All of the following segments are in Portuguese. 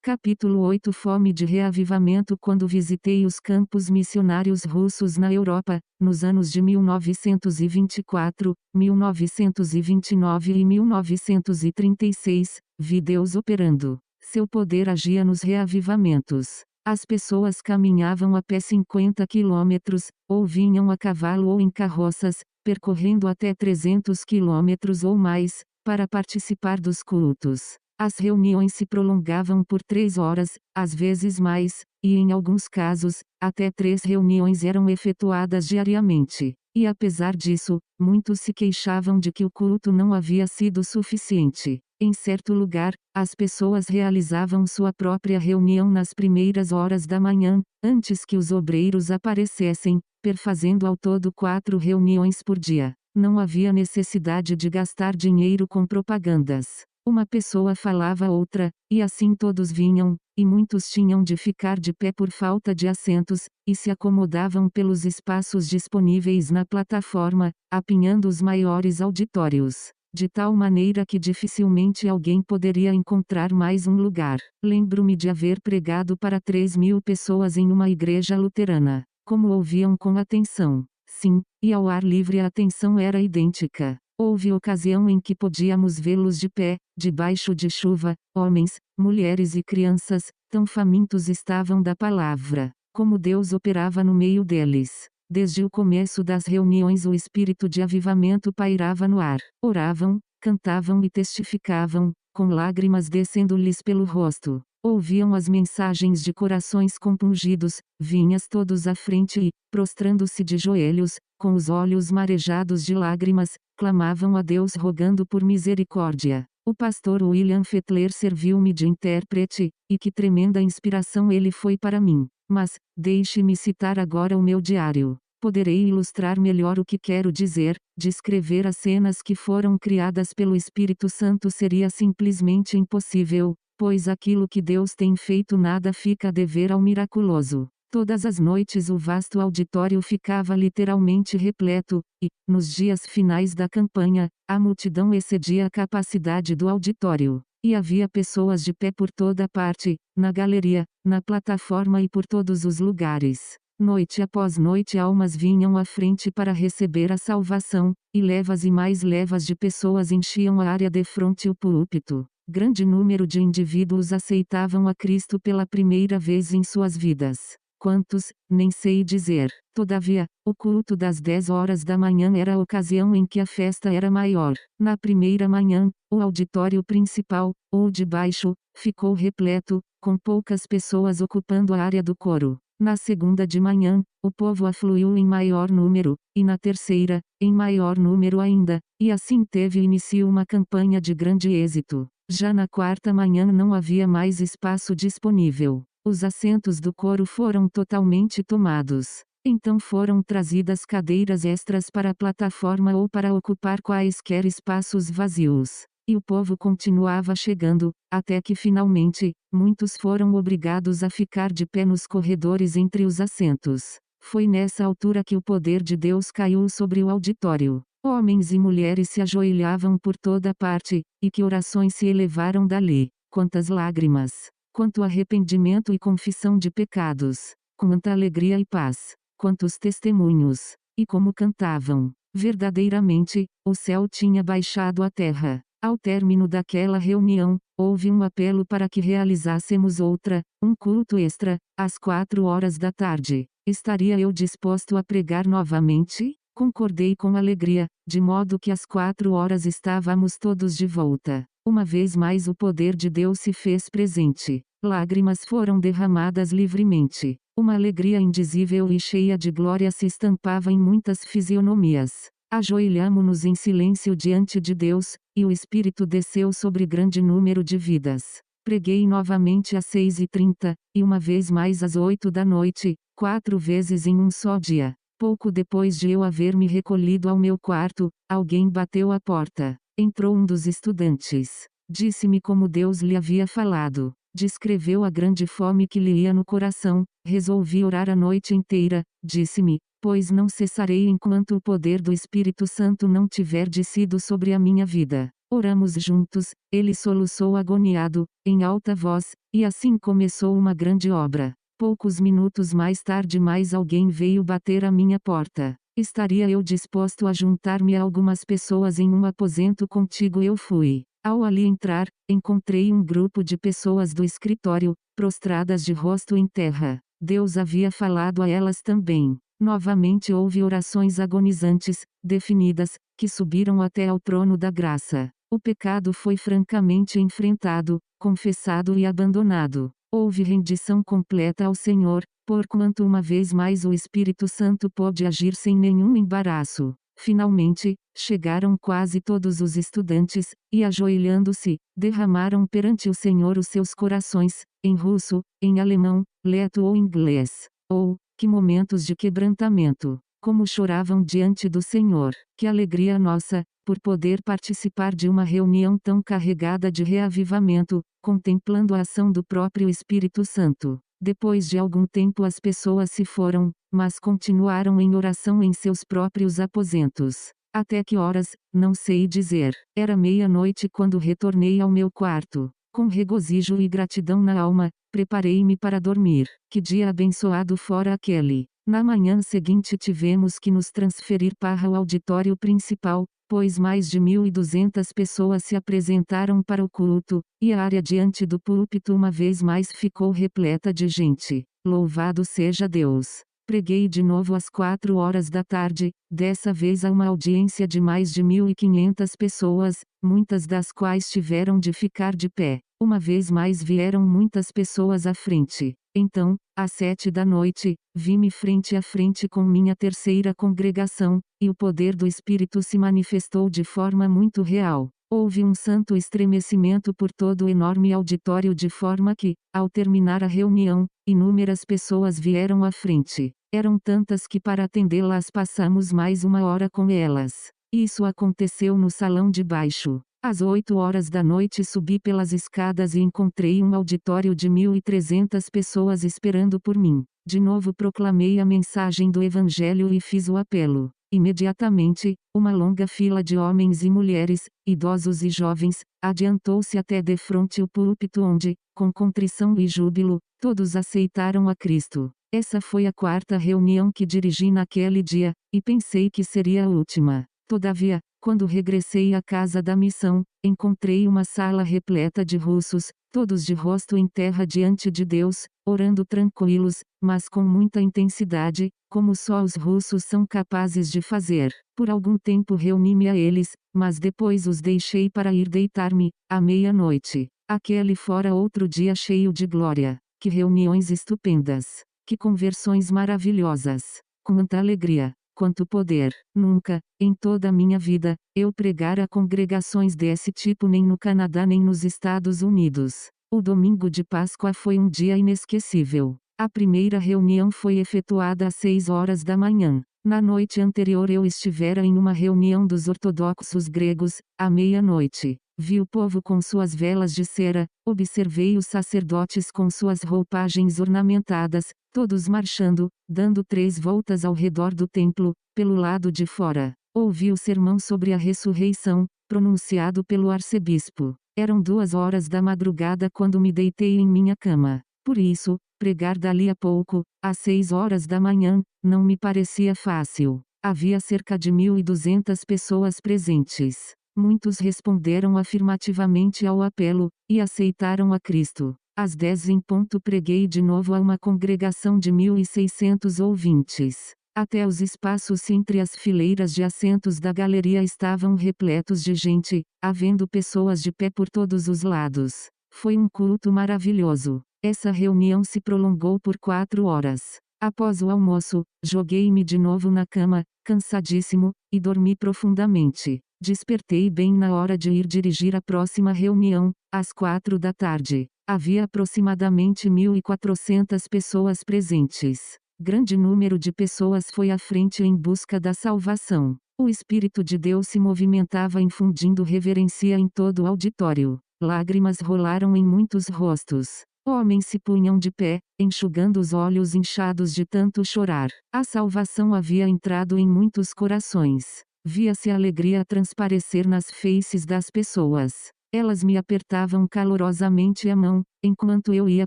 Capítulo 8 Fome de reavivamento. Quando visitei os campos missionários russos na Europa, nos anos de 1924, 1929 e 1936, vi Deus operando. Seu poder agia nos reavivamentos. As pessoas caminhavam a pé 50 quilômetros, ou vinham a cavalo ou em carroças, percorrendo até 300 quilômetros ou mais, para participar dos cultos. As reuniões se prolongavam por 3 horas, às vezes mais, e em alguns casos, até 3 reuniões eram efetuadas diariamente. E apesar disso, muitos se queixavam de que o culto não havia sido suficiente. Em certo lugar, as pessoas realizavam sua própria reunião nas primeiras horas da manhã, antes que os obreiros aparecessem, perfazendo ao todo 4 reuniões por dia. Não havia necessidade de gastar dinheiro com propagandas. Uma pessoa falava a outra, e assim todos vinham, e muitos tinham de ficar de pé por falta de assentos, e se acomodavam pelos espaços disponíveis na plataforma, apinhando os maiores auditórios, de tal maneira que dificilmente alguém poderia encontrar mais um lugar. Lembro-me de haver pregado para 3.000 pessoas em uma igreja luterana. Como ouviam com atenção? Sim, e ao ar livre a atenção era idêntica. Houve ocasião em que podíamos vê-los de pé, debaixo de chuva, homens, mulheres e crianças, tão famintos estavam da palavra. Como Deus operava no meio deles. Desde o começo das reuniões o espírito de avivamento pairava no ar. Oravam, cantavam e testificavam, com lágrimas descendo-lhes pelo rosto. Ouviam as mensagens de corações compungidos, vinhas todos à frente e, prostrando-se de joelhos, com os olhos marejados de lágrimas, clamavam a Deus rogando por misericórdia. O pastor William Fettler serviu-me de intérprete, e que tremenda inspiração ele foi para mim. Mas, deixe-me citar agora o meu diário. Poderei ilustrar melhor o que quero dizer, descrever as cenas que foram criadas pelo Espírito Santo seria simplesmente impossível, pois aquilo que Deus tem feito nada fica a dever ao miraculoso. Todas as noites o vasto auditório ficava literalmente repleto, e, nos dias finais da campanha, a multidão excedia a capacidade do auditório. E havia pessoas de pé por toda parte, na galeria, na plataforma e por todos os lugares. Noite após noite almas vinham à frente para receber a salvação, e levas e mais levas de pessoas enchiam a área defronte o púlpito. Grande número de indivíduos aceitavam a Cristo pela primeira vez em suas vidas. Quantos, nem sei dizer. Todavia, o culto das 10 horas da manhã era a ocasião em que a festa era maior. Na primeira manhã, o auditório principal, ou de baixo, ficou repleto, com poucas pessoas ocupando a área do coro. Na segunda de manhã, o povo afluiu em maior número, e na terceira, em maior número ainda, e assim teve início uma campanha de grande êxito. Já na quarta manhã não havia mais espaço disponível. Os assentos do coro foram totalmente tomados. Então foram trazidas cadeiras extras para a plataforma ou para ocupar quaisquer espaços vazios. E o povo continuava chegando, até que finalmente, muitos foram obrigados a ficar de pé nos corredores entre os assentos. Foi nessa altura que o poder de Deus caiu sobre o auditório. Homens e mulheres se ajoelhavam por toda parte, e que orações se elevaram dali. Quantas lágrimas! Quanto arrependimento e confissão de pecados! Quanta alegria e paz! Quantos testemunhos! E como cantavam! Verdadeiramente, o céu tinha baixado à terra. Ao término daquela reunião, houve um apelo para que realizássemos outra, um culto extra, às 4 horas da tarde. Estaria eu disposto a pregar novamente? Concordei com alegria, de modo que às 4 horas estávamos todos de volta. Uma vez mais o poder de Deus se fez presente. Lágrimas foram derramadas livremente. Uma alegria indizível e cheia de glória se estampava em muitas fisionomias. Ajoelhamo-nos em silêncio diante de Deus, e o Espírito desceu sobre grande número de vidas. Preguei novamente às 6h30, e uma vez mais às 8 da noite, 4 vezes em um só dia. Pouco depois de eu haver me recolhido ao meu quarto, alguém bateu à porta. Entrou um dos estudantes. Disse-me como Deus lhe havia falado. Descreveu a grande fome que lhe ia no coração. Resolvi orar a noite inteira, disse-me, pois não cessarei enquanto o poder do Espírito Santo não tiver descido sobre a minha vida. Oramos juntos, ele soluçou agoniado, em alta voz, e assim começou uma grande obra. Poucos minutos mais tarde mais alguém veio bater à minha porta. Estaria eu disposto a juntar-me a algumas pessoas em um aposento contigo? Eu fui. Ao ali entrar, encontrei um grupo de pessoas do escritório, prostradas de rosto em terra. Deus havia falado a elas também. Novamente houve orações agonizantes, definidas, que subiram até ao trono da graça. O pecado foi francamente enfrentado, confessado e abandonado. Houve rendição completa ao Senhor, porquanto uma vez mais o Espírito Santo pode agir sem nenhum embaraço. Finalmente, chegaram quase todos os estudantes, e ajoelhando-se, derramaram perante o Senhor os seus corações, em russo, em alemão, leto ou inglês. Oh, que momentos de quebrantamento! Como choravam diante do Senhor! Que alegria nossa, por poder participar de uma reunião tão carregada de reavivamento, contemplando a ação do próprio Espírito Santo. Depois de algum tempo as pessoas se foram, mas continuaram em oração em seus próprios aposentos. Até que horas, não sei dizer. Era meia-noite quando retornei ao meu quarto. Com regozijo e gratidão na alma, preparei-me para dormir. Que dia abençoado fora aquele! Na manhã seguinte tivemos que nos transferir para o auditório principal, pois mais de 1.200 pessoas se apresentaram para o culto, e a área diante do púlpito uma vez mais ficou repleta de gente. Louvado seja Deus! Preguei de novo às 4 horas da tarde, dessa vez a uma audiência de mais de 1.500 pessoas, muitas das quais tiveram de ficar de pé. Uma vez mais vieram muitas pessoas à frente. Então, às 7 da noite, vi-me frente a frente com minha terceira congregação, e o poder do Espírito se manifestou de forma muito real. Houve um santo estremecimento por todo o enorme auditório de forma que, ao terminar a reunião, inúmeras pessoas vieram à frente. Eram tantas que para atendê-las passamos mais uma hora com elas. Isso aconteceu no salão de baixo. Às 8 horas da noite subi pelas escadas e encontrei um auditório de 1.300 pessoas esperando por mim. De novo proclamei a mensagem do Evangelho e fiz o apelo. Imediatamente, uma longa fila de homens e mulheres, idosos e jovens, adiantou-se até defronte o púlpito onde, com contrição e júbilo, todos aceitaram a Cristo. Essa foi a quarta reunião que dirigi naquele dia, e pensei que seria a última. Todavia, quando regressei à casa da missão, encontrei uma sala repleta de russos, todos de rosto em terra diante de Deus, orando tranquilos, mas com muita intensidade, como só os russos são capazes de fazer. Por algum tempo reuni-me a eles, mas depois os deixei para ir deitar-me, à meia-noite. Aquele fora outro dia cheio de glória. Que reuniões estupendas! Que conversões maravilhosas! Quanta alegria! Quanto poder! Nunca, em toda a minha vida, eu pregara a congregações desse tipo nem no Canadá nem nos Estados Unidos. O domingo de Páscoa foi um dia inesquecível. A primeira reunião foi efetuada às 6 horas da manhã. Na noite anterior eu estivera em uma reunião dos ortodoxos gregos, à meia-noite. Vi o povo com suas velas de cera, observei os sacerdotes com suas roupagens ornamentadas, todos marchando, dando 3 voltas ao redor do templo, pelo lado de fora. Ouvi o sermão sobre a ressurreição, pronunciado pelo arcebispo. Eram 2 horas da madrugada quando me deitei em minha cama. Por isso, pregar dali a pouco, às 6 horas da manhã, não me parecia fácil. Havia cerca de 1.200 pessoas presentes. Muitos responderam afirmativamente ao apelo, e aceitaram a Cristo. Às 10 em ponto preguei de novo a uma congregação de 1.600 ouvintes. Até os espaços entre as fileiras de assentos da galeria estavam repletos de gente, havendo pessoas de pé por todos os lados. Foi um culto maravilhoso. Essa reunião se prolongou por 4 horas. Após o almoço, joguei-me de novo na cama, cansadíssimo, e dormi profundamente. Despertei bem na hora de ir dirigir a próxima reunião, às 4 da tarde. Havia aproximadamente 1.400 pessoas presentes. Grande número de pessoas foi à frente em busca da salvação. O Espírito de Deus se movimentava infundindo reverência em todo o auditório. Lágrimas rolaram em muitos rostos. Homens se punham de pé, enxugando os olhos inchados de tanto chorar. A salvação havia entrado em muitos corações. Via-se a alegria transparecer nas faces das pessoas. Elas me apertavam calorosamente a mão, enquanto eu ia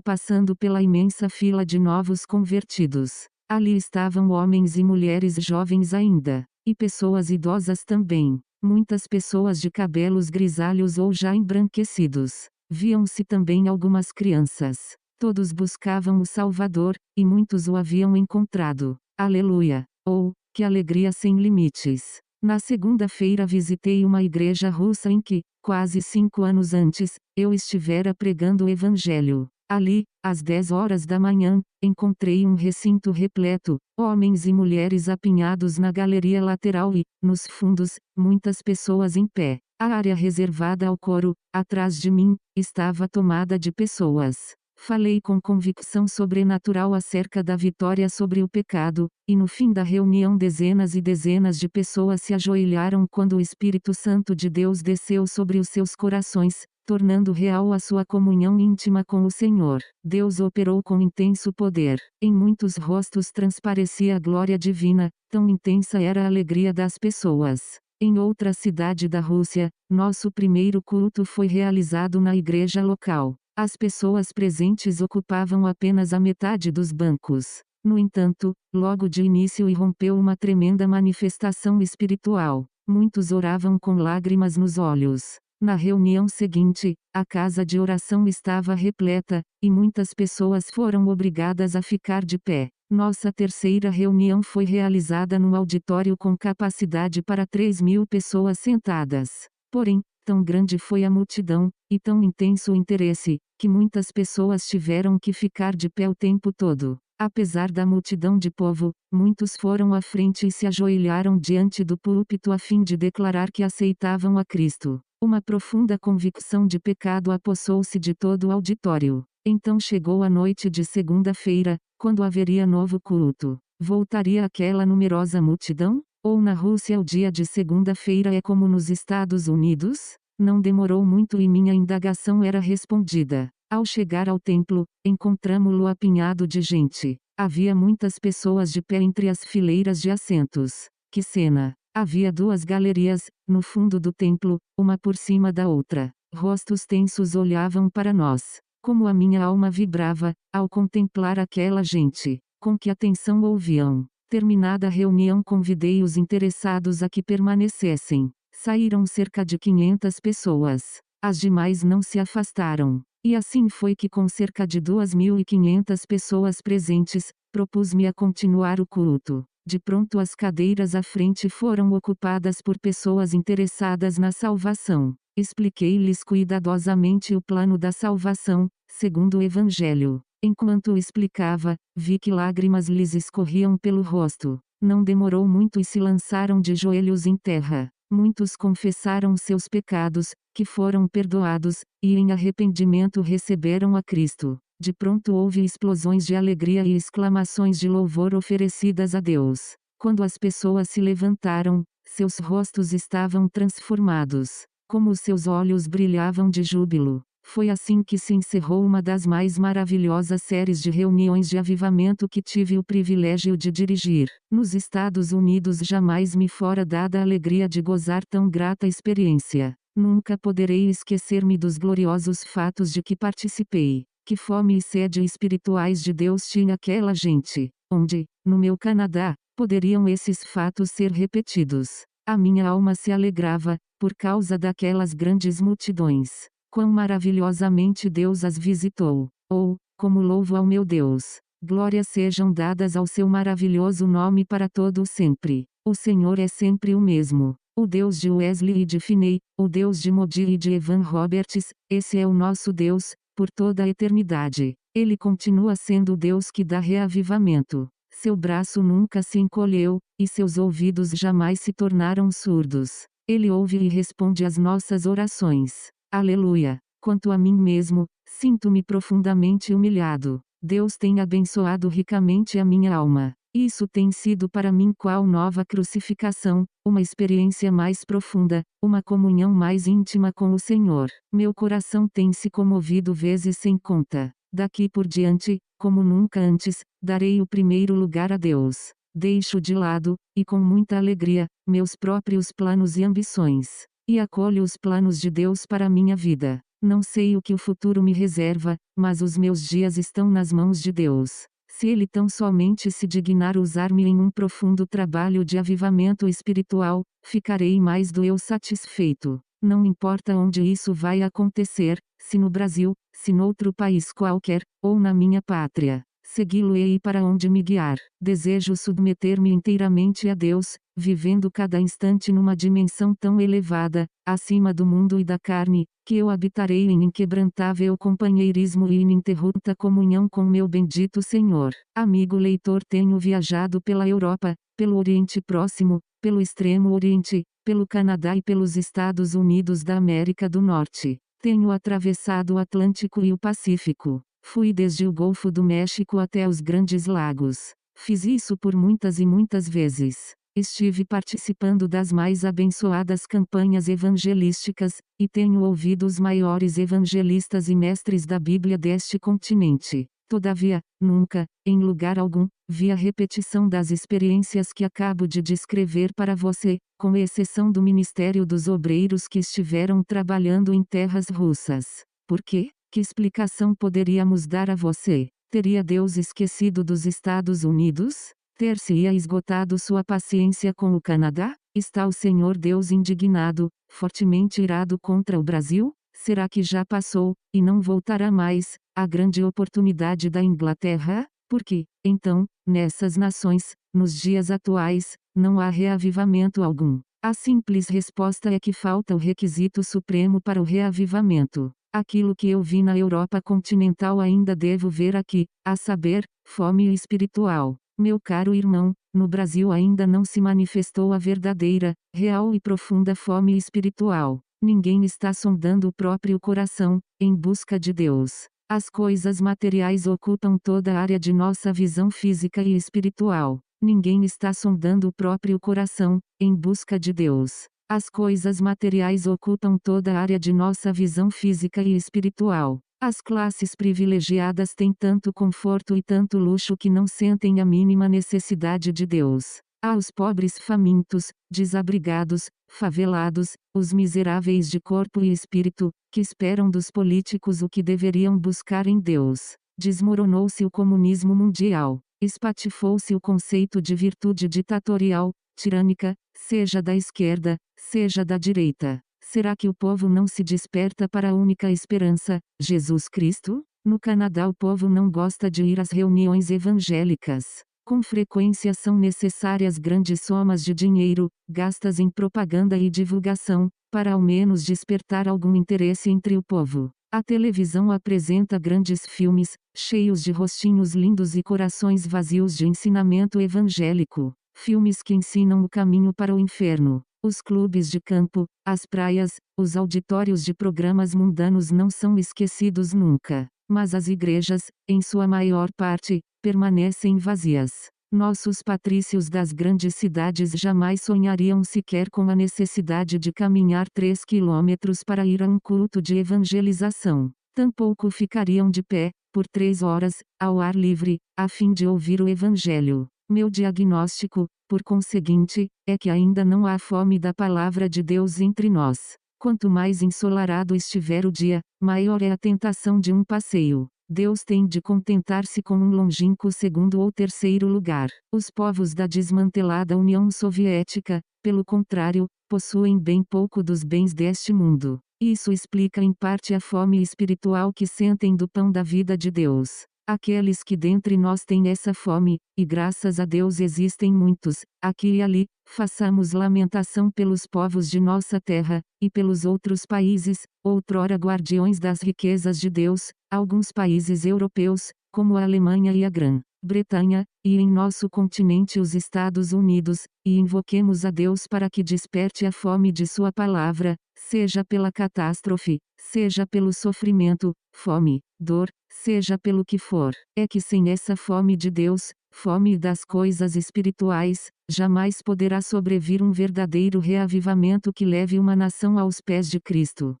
passando pela imensa fila de novos convertidos. Ali estavam homens e mulheres jovens ainda, e pessoas idosas também. Muitas pessoas de cabelos grisalhos ou já embranquecidos. Viam-se também algumas crianças. Todos buscavam o Salvador, e muitos o haviam encontrado. Aleluia! Oh, que alegria sem limites! Na segunda-feira visitei uma igreja russa em que, quase 5 anos antes, eu estivera pregando o Evangelho. Ali, às 10 horas da manhã, encontrei um recinto repleto, homens e mulheres apinhados na galeria lateral e, nos fundos, muitas pessoas em pé. A área reservada ao coro, atrás de mim, estava tomada de pessoas. Falei com convicção sobrenatural acerca da vitória sobre o pecado, e no fim da reunião dezenas e dezenas de pessoas se ajoelharam quando o Espírito Santo de Deus desceu sobre os seus corações, tornando real a sua comunhão íntima com o Senhor. Deus operou com intenso poder. Em muitos rostos transparecia a glória divina, tão intensa era a alegria das pessoas. Em outra cidade da Rússia, nosso primeiro culto foi realizado na igreja local. As pessoas presentes ocupavam apenas a metade dos bancos. No entanto, logo de início irrompeu uma tremenda manifestação espiritual. Muitos oravam com lágrimas nos olhos. Na reunião seguinte, a casa de oração estava repleta, e muitas pessoas foram obrigadas a ficar de pé. Nossa terceira reunião foi realizada num auditório com capacidade para 3.000 pessoas sentadas. Porém, tão grande foi a multidão, e tão intenso o interesse, que muitas pessoas tiveram que ficar de pé o tempo todo. Apesar da multidão de povo, muitos foram à frente e se ajoelharam diante do púlpito a fim de declarar que aceitavam a Cristo. Uma profunda convicção de pecado apossou-se de todo o auditório. Então chegou a noite de segunda-feira, quando haveria novo culto. Voltaria aquela numerosa multidão? Ou na Rússia o dia de segunda-feira é como nos Estados Unidos? Não demorou muito e minha indagação era respondida. Ao chegar ao templo, encontramo-lo apinhado de gente. Havia muitas pessoas de pé entre as fileiras de assentos. Que cena! Havia 2 galerias, no fundo do templo, uma por cima da outra. Rostos tensos olhavam para nós. Como a minha alma vibrava, ao contemplar aquela gente. Com que atenção ouviam. Terminada a reunião convidei os interessados a que permanecessem. Saíram cerca de 500 pessoas. As demais não se afastaram. E assim foi que com cerca de 2.500 pessoas presentes, propus-me a continuar o culto. De pronto as cadeiras à frente foram ocupadas por pessoas interessadas na salvação. Expliquei-lhes cuidadosamente o plano da salvação, segundo o Evangelho. Enquanto explicava, vi que lágrimas lhes escorriam pelo rosto. Não demorou muito e se lançaram de joelhos em terra. Muitos confessaram seus pecados, que foram perdoados, e em arrependimento receberam a Cristo. De pronto houve explosões de alegria e exclamações de louvor oferecidas a Deus. Quando as pessoas se levantaram, seus rostos estavam transformados. Como os seus olhos brilhavam de júbilo. Foi assim que se encerrou uma das mais maravilhosas séries de reuniões de avivamento que tive o privilégio de dirigir. Nos Estados Unidos jamais me fora dada a alegria de gozar tão grata experiência. Nunca poderei esquecer-me dos gloriosos fatos de que participei. Que fome e sede espirituais de Deus tinha aquela gente. Onde, no meu Canadá, poderiam esses fatos ser repetidos? A minha alma se alegrava, por causa daquelas grandes multidões. Quão maravilhosamente Deus as visitou. Oh, como louvo ao meu Deus! Glórias sejam dadas ao seu maravilhoso nome para todo o sempre. O Senhor é sempre o mesmo. O Deus de Wesley e de Finney, o Deus de Moody e de Evan Roberts, esse é o nosso Deus, por toda a eternidade. Ele continua sendo o Deus que dá reavivamento. Seu braço nunca se encolheu, e seus ouvidos jamais se tornaram surdos. Ele ouve e responde às nossas orações. Aleluia! Quanto a mim mesmo, sinto-me profundamente humilhado. Deus tem abençoado ricamente a minha alma. Isso tem sido para mim qual nova crucificação, uma experiência mais profunda, uma comunhão mais íntima com o Senhor. Meu coração tem se comovido vezes sem conta. Daqui por diante, como nunca antes, darei o primeiro lugar a Deus. deixo de lado, e com muita alegria, meus próprios planos e ambições, e acolho os planos de Deus para minha vida. Não sei o que o futuro me reserva, mas os meus dias estão nas mãos de Deus. Se Ele tão somente se dignar usar-me em um profundo trabalho de avivamento espiritual, ficarei mais do eu satisfeito. Não importa onde isso vai acontecer, se no Brasil, se noutro país qualquer, ou na minha pátria. Segui-lo-ei para onde me guiar. Desejo submeter-me inteiramente a Deus, vivendo cada instante numa dimensão tão elevada, acima do mundo e da carne, que eu habitarei em inquebrantável companheirismo e ininterrupta comunhão com meu bendito Senhor. Amigo leitor, tenho viajado pela Europa, pelo Oriente Próximo, pelo Extremo Oriente, pelo Canadá e pelos Estados Unidos da América do Norte. Tenho atravessado o Atlântico e o Pacífico. Fui desde o Golfo do México até os Grandes Lagos. Fiz isso por muitas e muitas vezes. Estive participando das mais abençoadas campanhas evangelísticas, e tenho ouvido os maiores evangelistas e mestres da Bíblia deste continente. Todavia, nunca, em lugar algum, vi a repetição das experiências que acabo de descrever para você, com exceção do Ministério dos Obreiros que estiveram trabalhando em terras russas. Por quê? Que explicação poderíamos dar a você? Teria Deus esquecido dos Estados Unidos? Ter-se-ia esgotado sua paciência com o Canadá? Está o Senhor Deus indignado, fortemente irado contra o Brasil? Será que já passou, e não voltará mais, a grande oportunidade da Inglaterra? Porque, então, nessas nações, nos dias atuais, não há reavivamento algum. A simples resposta é que falta o requisito supremo para o reavivamento. Aquilo que eu vi na Europa continental ainda devo ver aqui, a saber, fome espiritual. Meu caro irmão, no Brasil ainda não se manifestou a verdadeira, real e profunda fome espiritual. Ninguém está sondando o próprio coração, em busca de Deus. As coisas materiais ocupam toda a área de nossa visão física e espiritual. Ninguém está sondando o próprio coração, em busca de Deus. As coisas materiais ocupam toda a área de nossa visão física e espiritual. As classes privilegiadas têm tanto conforto e tanto luxo que não sentem a mínima necessidade de Deus. Há os pobres famintos, desabrigados, favelados, os miseráveis de corpo e espírito, que esperam dos políticos o que deveriam buscar em Deus. Desmoronou-se o comunismo mundial. Espatifou-se o conceito de virtude ditatorial, tirânica, seja da esquerda, seja da direita. Será que o povo não se desperta para a única esperança, Jesus Cristo? No Canadá o povo não gosta de ir às reuniões evangélicas. Com frequência são necessárias grandes somas de dinheiro, gastas em propaganda e divulgação, para ao menos despertar algum interesse entre o povo. A televisão apresenta grandes filmes, cheios de rostinhos lindos e corações vazios de ensinamento evangélico. Filmes que ensinam o caminho para o inferno. Os clubes de campo, as praias, os auditórios de programas mundanos não são esquecidos nunca. Mas as igrejas, em sua maior parte, permanecem vazias. Nossos patrícios das grandes cidades jamais sonhariam sequer com a necessidade de caminhar 3 quilômetros para ir a um culto de evangelização. Tampouco ficariam de pé, por 3 horas, ao ar livre, a fim de ouvir o evangelho. Meu diagnóstico, por conseguinte, é que ainda não há fome da palavra de Deus entre nós. Quanto mais ensolarado estiver o dia, maior é a tentação de um passeio. Deus tem de contentar-se com um longínquo segundo ou terceiro lugar. Os povos da desmantelada União Soviética, pelo contrário, possuem bem pouco dos bens deste mundo. Isso explica em parte a fome espiritual que sentem do pão da vida de Deus. Aqueles que dentre nós têm essa fome, e graças a Deus existem muitos, aqui e ali, façamos lamentação pelos povos de nossa terra, e pelos outros países, outrora guardiões das riquezas de Deus, alguns países europeus, como a Alemanha e a Grã-Bretanha, e em nosso continente os Estados Unidos, e invoquemos a Deus para que desperte a fome de sua palavra, seja pela catástrofe, seja pelo sofrimento, fome, dor, seja pelo que for. É que sem essa fome de Deus, fome das coisas espirituais, jamais poderá sobrevir um verdadeiro reavivamento que leve uma nação aos pés de Cristo.